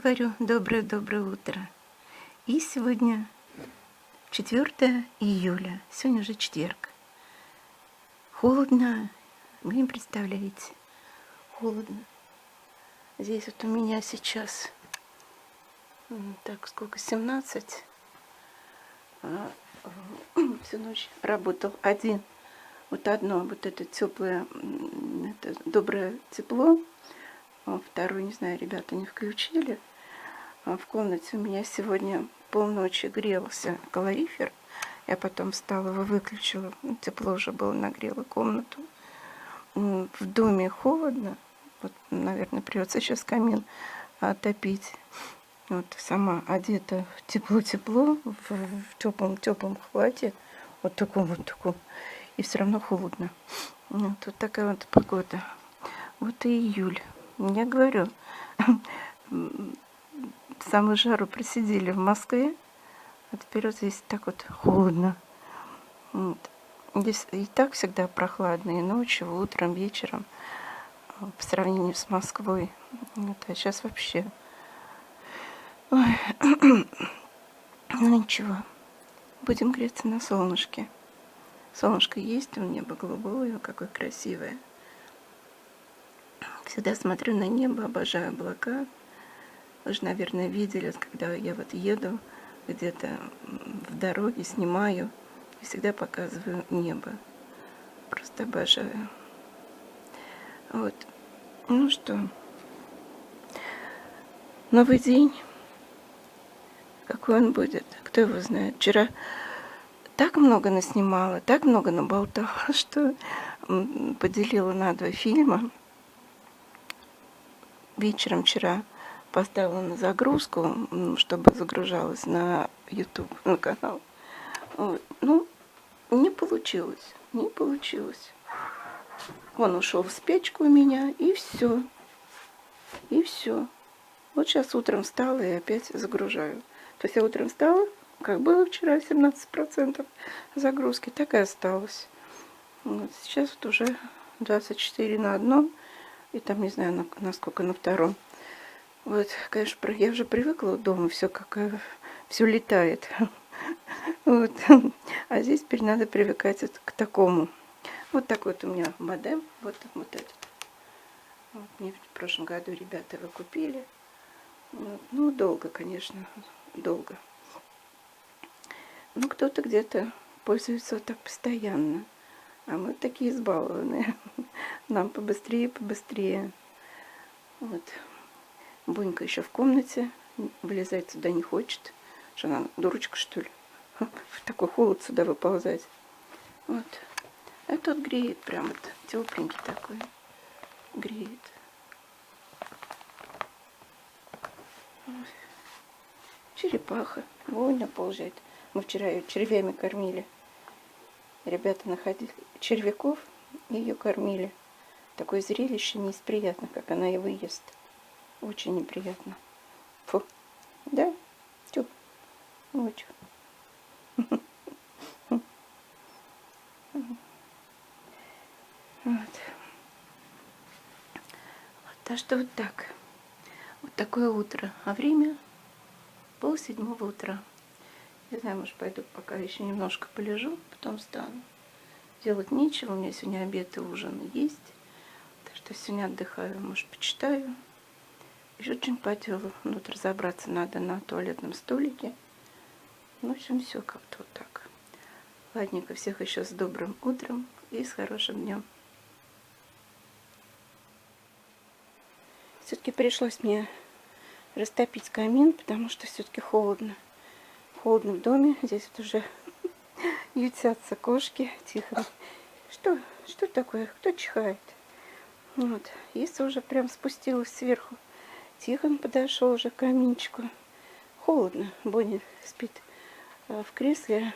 говорю доброе-доброе утро. И сегодня 4 июля, сегодня уже четверг. Холодно, вы не представляете, холодно. Здесь вот у меня сейчас, так, сколько, 17. Всю ночь работал один. Вот одно, вот это теплое, это доброе тепло. Второй, не знаю, ребята не включили. В комнате у меня сегодня полночи грелся калорифер. Я потом встала, его выключила. Тепло уже было, нагрело комнату. В доме холодно. Вот, наверное, придется сейчас камин отопить. Вот сама одета в тепло-тепло, в теплом халате. Вот таком. И все равно холодно. Вот такая вот погода. Вот и июль. Я говорю, самую жару просидели в Москве, а теперь вот здесь так вот холодно. Вот. Здесь и так всегда прохладно, и ночью, утром, вечером, по сравнению с Москвой. Вот. А сейчас вообще... Ой. Ну ничего, будем греться на солнышке. Солнышко есть, небо голубое, какое красивое. Всегда смотрю на небо, обожаю облака. Вы же, наверное, видели, когда я вот еду где-то в дороге, снимаю, и всегда показываю небо. Просто обожаю. Вот. Ну что, новый день. Какой он будет? Кто его знает? Вчера так много наснимала, так много наболтала, что поделила на 2 фильма. Вечером вчера поставила на загрузку, чтобы загружалась на YouTube, на канал. Вот. Ну, не получилось. Он ушел в спячку у меня, и все. Вот сейчас утром встала и опять загружаю. То есть я утром встала, как было вчера, 17% загрузки, так и осталось. Вот. Сейчас вот уже 24 на одном, и там не знаю, насколько на втором. Вот, конечно, я уже привыкла дома, все летает. Вот. А здесь теперь надо привыкать вот к такому. Вот такой вот у меня модем. Вот этот. Вот, мне в прошлом году ребята его купили. Вот. Ну, долго, конечно, долго. Ну, кто-то где-то пользуется вот так постоянно. А мы такие избалованные. Нам побыстрее. Вот. Бунька еще в комнате. Вылезать сюда не хочет. Что она, дурочка, что ли? В такой холод сюда выползать. Вот. А тут греет прям вот. Тепленький такой. Греет. Черепаха. Вон ползает. Мы вчера ее червями кормили. Ребята находили червяков и ее кормили. Такое зрелище не из приятных, как она его ест. Очень неприятно. Фу. Да? Тю. Вот. Так что вот так. Вот такое утро. А время 6:30 утра. Не знаю, может, пойду пока еще немножко полежу, потом встану. Делать нечего. У меня сегодня обед и ужин есть. Так что сегодня отдыхаю. Может, почитаю. Еще что-нибудь по делу. Вот разобраться надо на туалетном столике. В общем, все как-то вот так. Ладненько, всех еще с добрым утром и с хорошим днем. Все-таки пришлось мне растопить камин, потому что все-таки холодно. Холодно в доме. Здесь вот уже ютятся кошки. Тихо. Что такое? Кто чихает? Вот. Иса уже прям спустилась сверху. Тихон подошел уже к каминчику. Холодно. Бонни спит в кресле.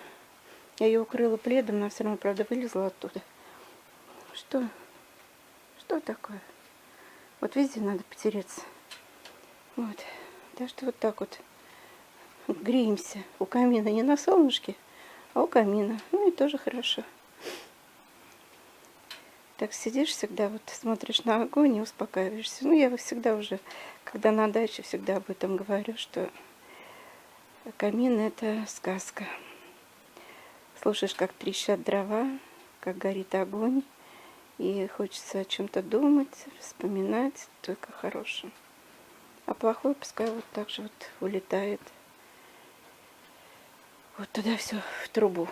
Я ее укрыла пледом, она все равно, правда, вылезла оттуда. Что такое? Вот везде надо потереться. Вот. Так что вот так вот греемся у камина. Не на солнышке, а у камина. Ну и тоже хорошо. Так сидишь всегда, вот смотришь на огонь и успокаиваешься. Ну, я всегда уже Когда на даче, всегда об этом говорю, что камин — это сказка. Слушаешь, как трещат дрова, как горит огонь, и хочется о чем-то думать, вспоминать, только хорошее. А плохое пускай вот так же вот улетает. Вот туда все в трубу.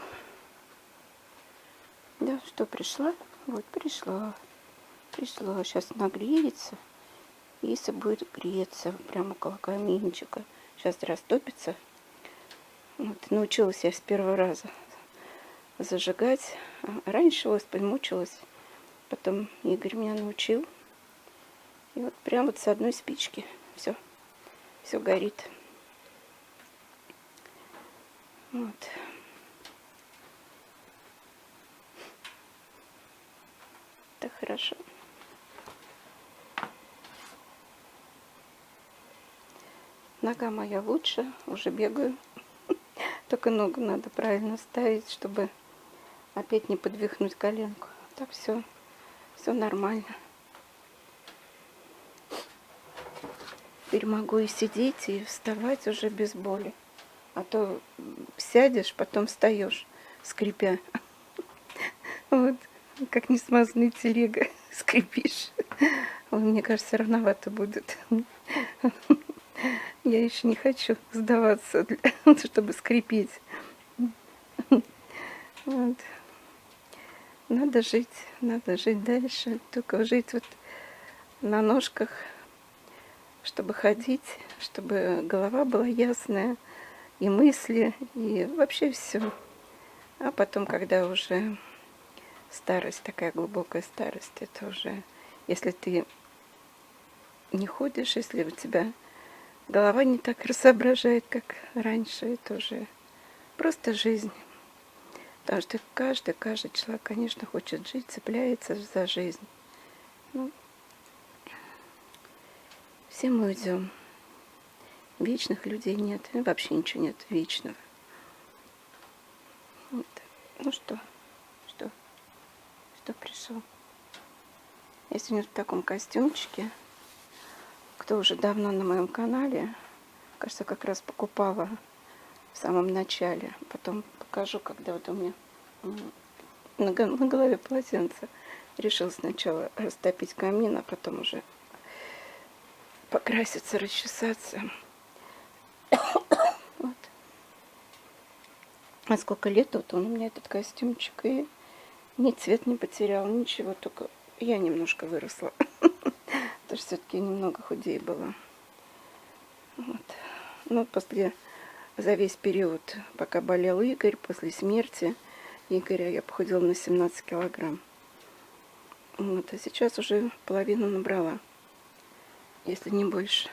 Да, что, пришла? Вот пришла. Пришла. Сейчас нагреется. Если будет греться прямо около каминчика. Сейчас растопится. Вот, научилась я с первого раза зажигать. Раньше оспой мучилась. Потом Игорь меня научил. И вот прям вот с одной спички все горит. Вот. Так хорошо. Нога моя лучше, уже бегаю. Только ногу надо правильно ставить, чтобы опять не подвихнуть коленку. Так все нормально. Теперь могу и сидеть, и вставать уже без боли. А то сядешь, потом встаешь, скрипя. Вот, как несмазанный телега, скрипишь. Мне кажется, рановато будет. Я еще не хочу сдаваться, чтобы скрипеть. Вот. Надо жить дальше. Только жить вот на ножках, чтобы ходить, чтобы голова была ясная, и мысли, и вообще все. А потом, когда уже старость, такая глубокая старость, это уже, если ты не ходишь, если у тебя голова не так соображает, как раньше, это уже просто жизнь. Потому что каждый человек, конечно, хочет жить, цепляется за жизнь. Ну, все мы уйдем. Вечных людей нет. Вообще ничего нет вечного. Вот. Ну что пришел? Я сегодня в таком костюмчике. Кто уже давно на моем канале, кажется, как раз покупала в самом начале. Потом покажу, когда вот у меня на голове полотенце. Решил сначала растопить камин, а потом уже покраситься, расчесаться. Вот. А сколько лет вот он у меня, этот костюмчик, и ни цвет не потерял, ничего, только я немножко выросла. Потому что все-таки немного худее была. Вот. Но за весь период, пока болел Игорь, после смерти Игоря, я похудела на 17 килограмм. Вот. А сейчас уже половину набрала, если не больше.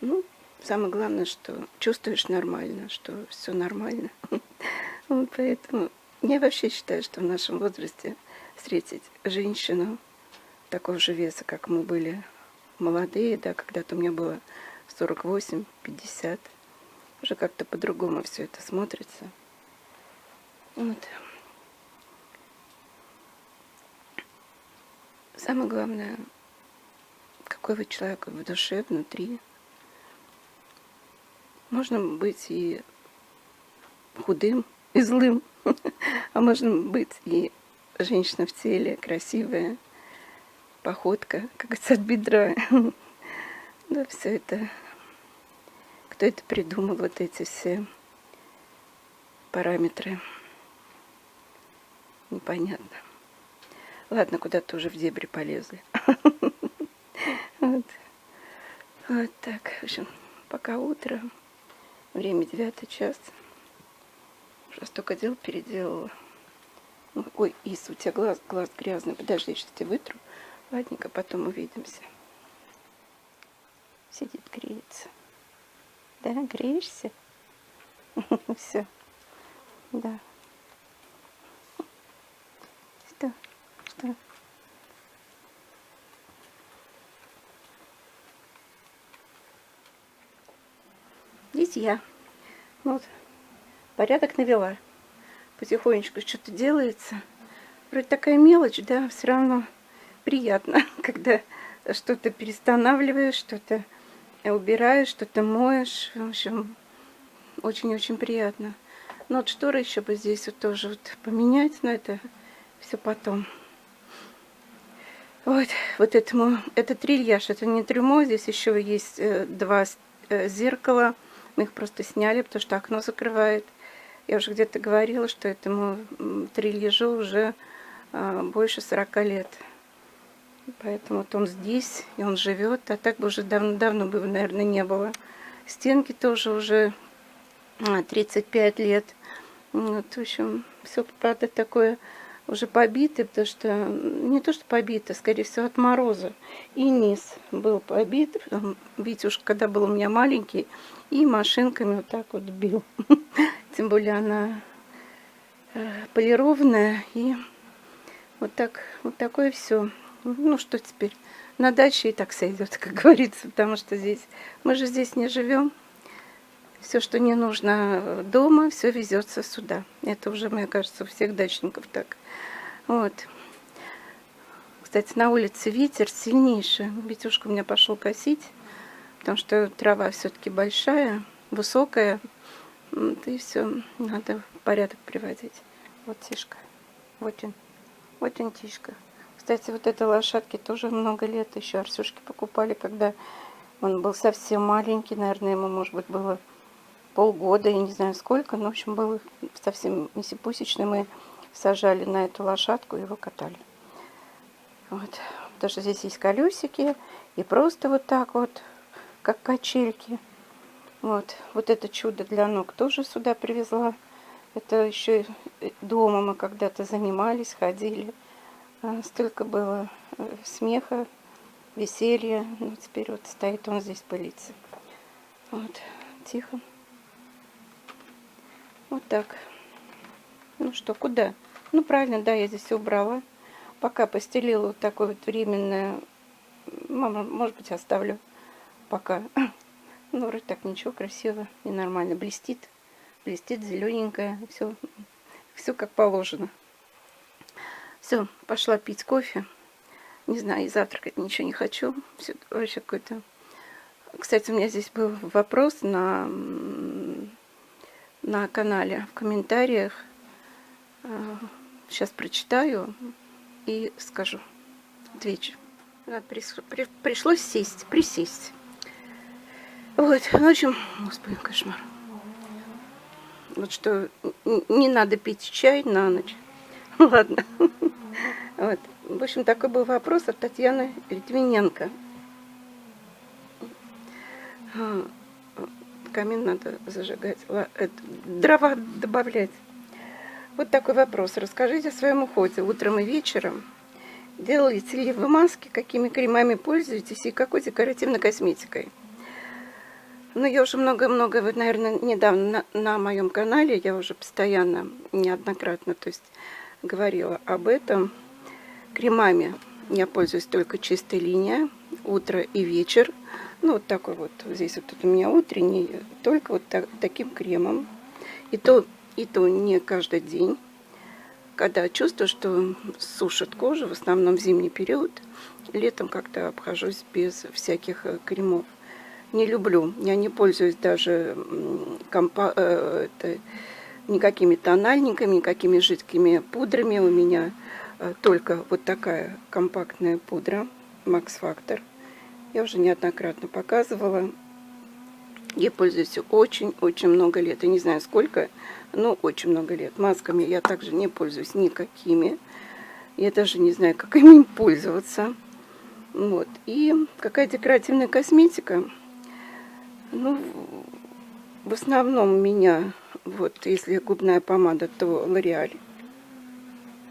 Ну, самое главное, что чувствуешь нормально, что все нормально. Вот поэтому я вообще считаю, что в нашем возрасте встретить женщину такого же веса, как мы были молодые, да, когда-то у меня было 48-50, уже как-то по-другому все это смотрится. Вот. Самое главное, какой вы человек в душе, внутри. Можно быть и худым, и злым, а можно быть и женщина в теле, красивая, походка, как говорится, от бедра. Да, все это. Кто это придумал, вот эти все параметры? Непонятно. Ладно, куда-то уже в дебри полезли. Вот. Вот так. В общем, пока утро. Время 9 час. Уже столько дел переделала. Ой, Ис, у тебя глаз грязный. Подожди, я сейчас тебя вытру. Ладненько, потом увидимся. Сидит, греется. Да, греешься? Все. Да. Что? Здесь я. Вот. Порядок навела. Потихонечку что-то делается. Вроде такая мелочь, да, все равно приятно, когда что-то перестанавливаешь, что-то убираешь, что-то моешь. В общем, очень-очень приятно. Но вот шторы еще бы здесь вот тоже вот поменять, но это все потом. Вот этому, это трильяж, это не трюмо, здесь еще есть два зеркала. Мы их просто сняли, потому что окно закрывает. Я уже где-то говорила, что этому трильяжу уже больше 40 лет. Поэтому вот он здесь, и он живет, а так бы уже давно бы, наверное, не было. Стенки тоже уже 35 лет. Вот, в общем, все, правда, такое уже побитое, потому что не то, что побито, скорее всего, от мороза. И низ был побит. Витюшка, когда был у меня маленький, и машинками вот так вот бил. Тем более она полированная, и вот такое все. Ну, что теперь? На даче и так сойдет, как говорится, потому что здесь мы же здесь не живем. Все, что не нужно дома, все везется сюда. Это уже, мне кажется, у всех дачников так. Вот. Кстати, на улице ветер сильнейший. Витюшка у меня пошел косить, потому что трава все-таки большая, высокая. Вот, и все, надо в порядок приводить. Вот Тишка. Вот он Тишка. Кстати, вот этой лошадке тоже много лет. Еще Арсюшки покупали, когда он был совсем маленький. Наверное, ему, может быть, было полгода, я не знаю сколько. Но, в общем, был совсем несипусечный. Мы сажали на эту лошадку и его катали. Вот. Потому что здесь есть колесики. И просто вот так вот, как качельки. Вот это чудо для ног тоже сюда привезла. Это еще дома мы когда-то занимались, ходили. Столько было смеха, веселья. Ну, теперь вот стоит он здесь пылится. Вот, тихо. Вот так. Ну что, куда? Ну, правильно, да, я здесь все убрала. Пока постелила вот такое вот временное. Мама, может быть, оставлю пока. Ну, вроде так ничего, красиво и нормально. Блестит, зелененькое. Все как положено. Все, пошла пить кофе. Не знаю, и завтракать ничего не хочу. Все вообще какой-то... Кстати, у меня здесь был вопрос на канале в комментариях. Сейчас прочитаю и скажу. Отвечу. Пришлось присесть. Вот, в общем, господи, кошмар. Вот что не надо пить чай на ночь. Ладно. Вот. В общем, такой был вопрос от Татьяны Литвиненко. Камин надо зажигать, дрова добавлять. Вот такой вопрос. Расскажите о своем уходе утром и вечером. Делаете ли вы маски, какими кремами пользуетесь и какой декоративной косметикой? Ну, я уже много-много, вот, наверное, недавно на моем канале, я уже постоянно, неоднократно, то есть говорила об этом. Кремами я пользуюсь только чистая линия, утро и вечер. Ну, вот такой вот, здесь вот у меня утренний, только вот таким кремом. И то не каждый день. Когда чувствую, что сушит кожу, в основном в зимний период, летом как-то обхожусь без всяких кремов. Не люблю, я не пользуюсь даже никакими тональниками, никакими жидкими пудрами. У меня только вот такая компактная пудра Max Factor. Я уже неоднократно показывала. Я пользуюсь очень-очень много лет. Я не знаю сколько, но очень много лет. Масками я также не пользуюсь никакими. Я даже не знаю, как ими пользоваться. Вот. И какая декоративная косметика? Ну, в основном у меня, вот, если губная помада, то L'Oreal.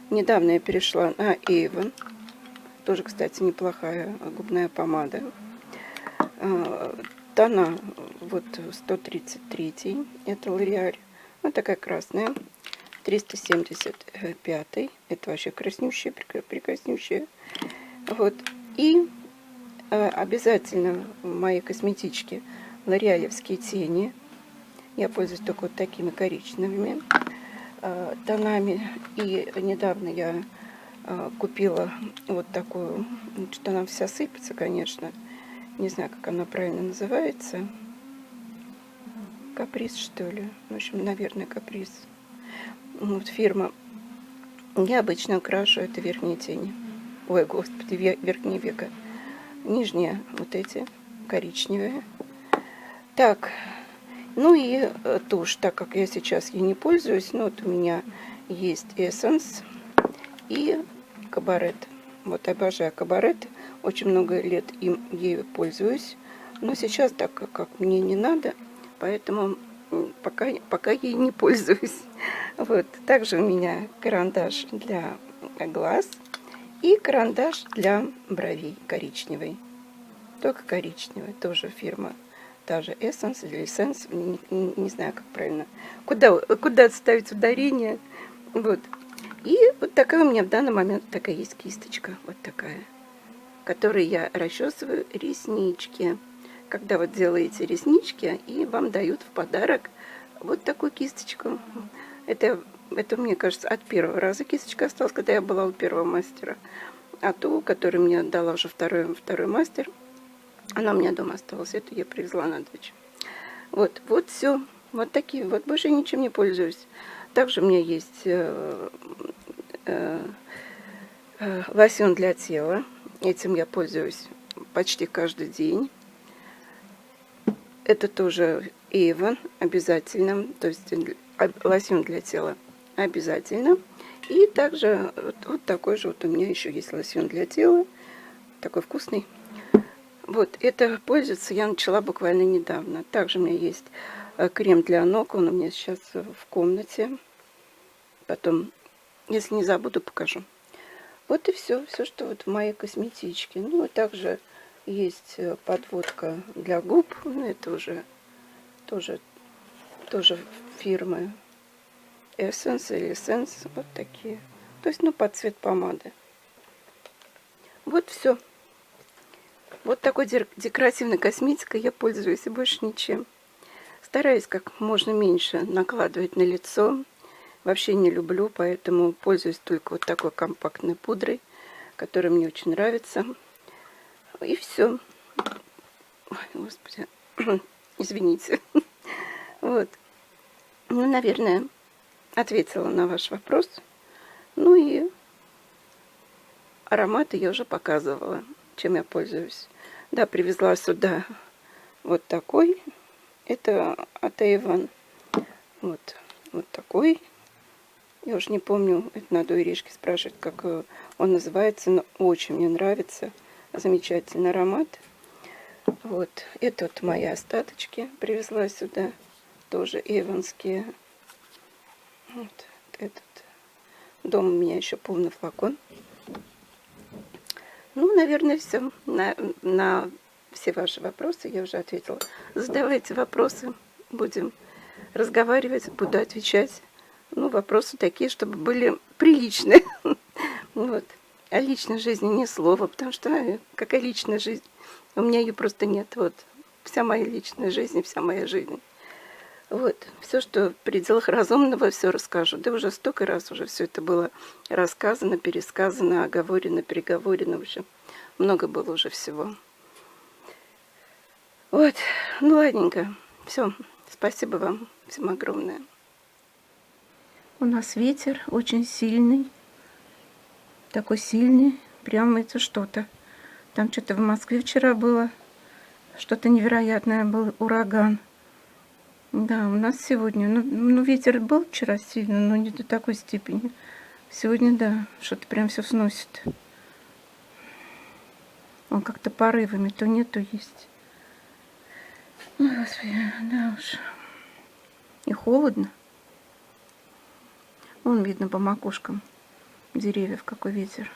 Недавно я перешла на Avon. Тоже, кстати, неплохая губная помада. Тона, вот, 133, это L'Oreal. Вот такая красная. 375, это вообще краснющая, прекраснющая. Вот. И обязательно в моей косметичке лореалевские тени. Я пользуюсь только вот такими коричневыми тонами. И недавно я Купила вот такую, что она вся сыпется, конечно. Не знаю, как она правильно называется. Каприз, что ли? В общем, наверное, Каприз. Вот фирма. Я обычно крашу это верхние тени. Ой, господи, верхние века. Нижние вот эти, коричневые. Так, ну и тушь, так как я сейчас ей не пользуюсь, ну вот у меня есть Essence и Кабарет. Вот обожаю Кабарет, очень много лет ею пользуюсь, но сейчас так как мне не надо, поэтому пока ей не пользуюсь. Вот, также у меня карандаш для глаз и карандаш для бровей коричневый. Только коричневый, тоже фирма. Та же Essence или Essence, не знаю, как правильно. Куда ставить ударение. Вот. И вот такая у меня в данный момент такая есть кисточка. Вот такая. Которой я расчесываю реснички. Когда вот делаете реснички, и вам дают в подарок вот такую кисточку. Это мне кажется, от первого раза кисточка осталась, когда я была у первого мастера. А ту, которую мне дала уже второй мастер, она у меня дома осталась. Эту я привезла на дачу. Вот все. Вот такие. Вот больше ничем не пользуюсь. Также у меня есть лосьон для тела. Этим я пользуюсь почти каждый день. Это тоже Avon обязательно. То есть лосьон для тела обязательно. И также вот такой же вот у меня еще есть лосьон для тела. Такой вкусный. Вот, это пользоваться я начала буквально недавно. Также у меня есть крем для ног. Он у меня сейчас в комнате. Потом, если не забуду, покажу. Вот и все. Все, что вот в моей косметичке. Ну, и также есть подводка для губ. Ну, это уже тоже фирмы Essence или Essence. Вот такие. То есть, ну, под цвет помады. Вот все. Вот такой декоративной косметикой я пользуюсь и больше ничем. Стараюсь как можно меньше накладывать на лицо. Вообще не люблю, поэтому пользуюсь только вот такой компактной пудрой, которая мне очень нравится. И все. Ой, господи, извините. Вот. Ну, наверное, ответила на ваш вопрос. Ну и ароматы я уже показывала, чем я пользуюсь. Да, привезла сюда вот такой. Это от Avon. Вот такой. Я уж не помню, это надо у Иришки спрашивать, как он называется, но очень мне нравится. Замечательный аромат. Вот. Это вот мои остаточки привезла сюда. Тоже эванские. Вот этот. Дома у меня еще полный флакон. Ну, наверное, все. На все ваши вопросы я уже ответила. Задавайте вопросы. Будем разговаривать, буду отвечать. Ну, вопросы такие, чтобы были приличные. Вот. О личной жизни ни слова, потому что какая личная жизнь? У меня ее просто нет. Вот. Вся моя личная жизнь, вся моя жизнь. Вот. Все, что в пределах разумного, все расскажу. Да уже столько раз уже все это было рассказано, пересказано, оговорено, переговорено. В общем, много было уже всего. Вот. Ну, ладненько. Все. Спасибо вам всем огромное. У нас ветер очень сильный. Такой сильный. Прямо это что-то. Там что-то в Москве вчера было. Что-то невероятное, был ураган. Да, у нас сегодня, ну ветер был вчера сильный, но не до такой степени. Сегодня, да, что-то прям все сносит. Он как-то порывами, то нет, то есть. Ой, господи, да уж. И холодно. Вон видно по макушкам деревьев, какой ветер.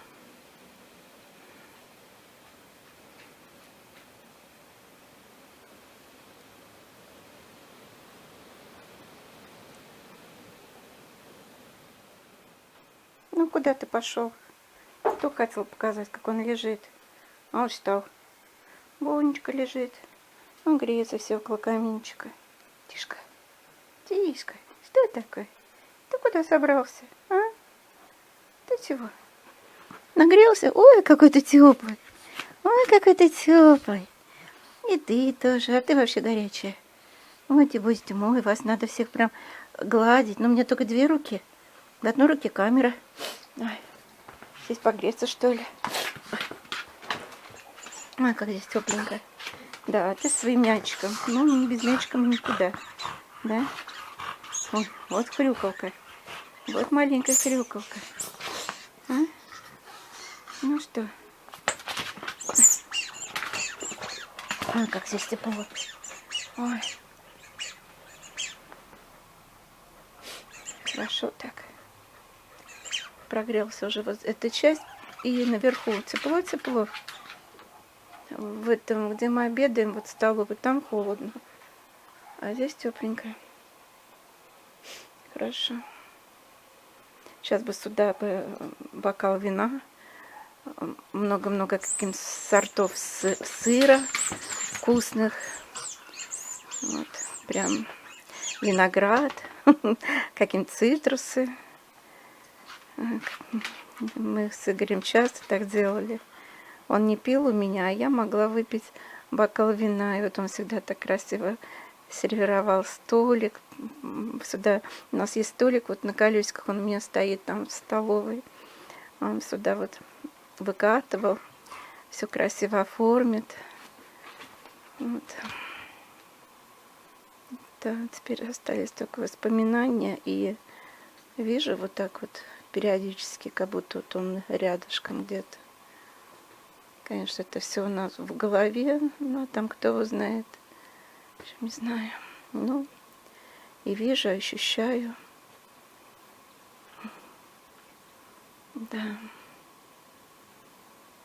Ну, куда ты пошел? Кто хотел показать, как он лежит? А он встал. Бонечка лежит. Он греется все около каминчика. Тишка, Тишка, что такое? Ты куда собрался, а? Ты чего? Нагрелся? Ой, какой ты теплый. Ой, какой ты теплый. И ты тоже. А ты вообще горячая. Ой, будете мой, вас надо всех прям гладить. Но у меня только 2 руки. В одной руке камера. Ой, здесь погреться, что ли? Ой, как здесь тепленько. Да, ты своим мячиком. Ну, не без мячика никуда. Да? Ой, вот хрюкалка. Вот маленькая хрюкалка. А? Ну что? Ой, как здесь тепло. Ой. Хорошо так. Прогрелся уже вот эта часть. И наверху тепло-тепло. В этом, где мы обедаем, вот столовой, там холодно. А здесь тепленько. Хорошо. Сейчас бы сюда бокал вина. Много-много каких-то сортов сыра вкусных. Вот. Прям виноград. Какие-то цитрусы. Мы с Игорем часто так делали. Он не пил у меня, а я могла выпить бокал вина. И вот он всегда так красиво сервировал столик. Сюда у нас есть столик, вот на колесиках он у меня стоит там в столовой. Он сюда вот выкатывал, все красиво оформит. Вот. Да, теперь остались только воспоминания. И вижу вот так вот периодически, как будто вот он рядышком где-то. Конечно, это все у нас в голове, но там кто его знает. Не знаю. Ну, и вижу, ощущаю. Да.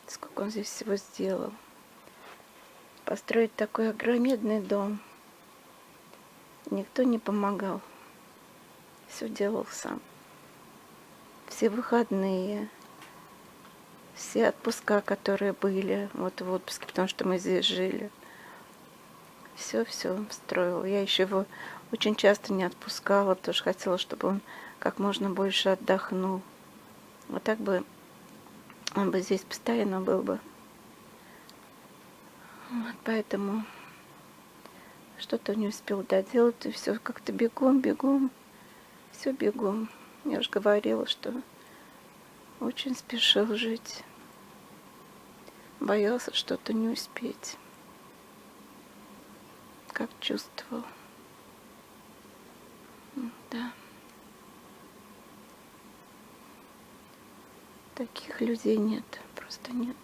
Сколько он здесь всего сделал. Построить такой огромный дом. Никто не помогал. Все делал сам. Все выходные, все отпуска, которые были, вот в отпуске, потому что мы здесь жили. Все строил. Я еще его очень часто не отпускала, потому что хотела, чтобы он как можно больше отдохнул. Вот так бы он бы здесь постоянно был бы. Вот поэтому что-то не успел доделать, и все как-то бегом. Все бегом. Я уже говорила, что очень спешил жить. Боялся что-то не успеть. Как чувствовал. Да. Таких людей нет. Просто нет.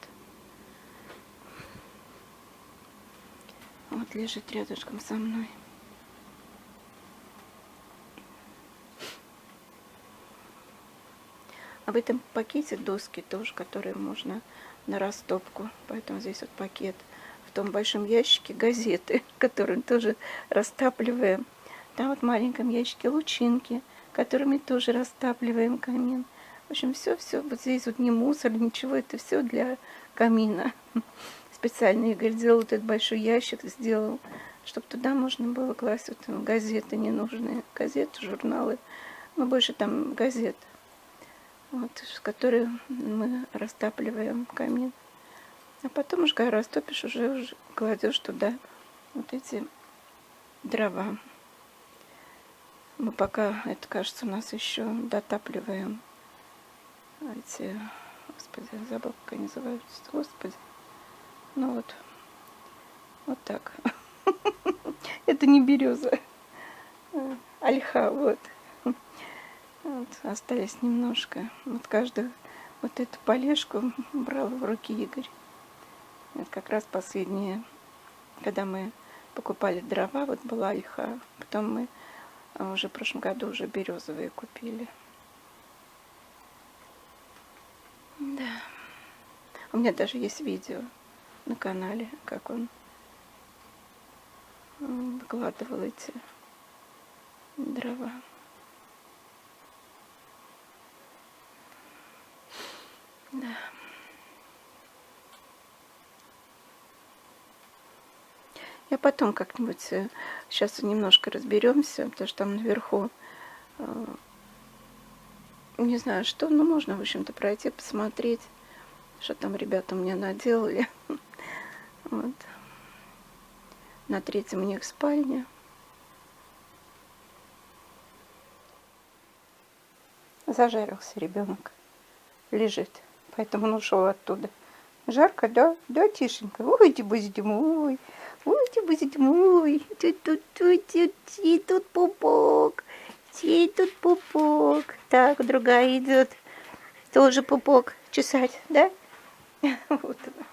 Вот лежит рядышком со мной. А в этом пакете доски тоже, которые можно на растопку. Поэтому здесь вот пакет. В том большом ящике газеты, которые тоже растапливаем. Там вот в маленьком ящике лучинки, которыми тоже растапливаем камин. В общем, все. Вот здесь вот не мусор, ничего. Это все для камина. Специально Игорь сделал этот большой ящик, сделал, чтобы туда можно было класть вот газеты ненужные. Газеты, журналы. Но больше там газет. Вот, с которой мы растапливаем камин. А потом уж когда растопишь, уже кладешь туда вот эти дрова. Мы пока, это кажется, у нас еще дотапливаем эти, господи, забыл, как они называются, господи. Ну вот так. Это не береза, ольха, вот. Вот, остались немножко. Вот каждую вот эту полежку брал в руки Игорь. Это как раз последнее, когда мы покупали дрова, вот была ольха. Потом мы уже в прошлом году уже березовые купили. Да. У меня даже есть видео на канале, как он выкладывал эти дрова. Да. Я потом как-нибудь, сейчас немножко разберемся, потому что там наверху, не знаю что, но можно, в общем-то, пройти, посмотреть. что там ребята у меня наделали. Вот. На третьем у них спальня. Зажарился ребенок. Лежит. Поэтому он ушел оттуда. Жарко, да? Да, Тишенька? Ой, ты мой. Ой, ты мой. Тут пупок. Тут пупок. Так, другая идет. Тоже пупок чесать, да? Вот она.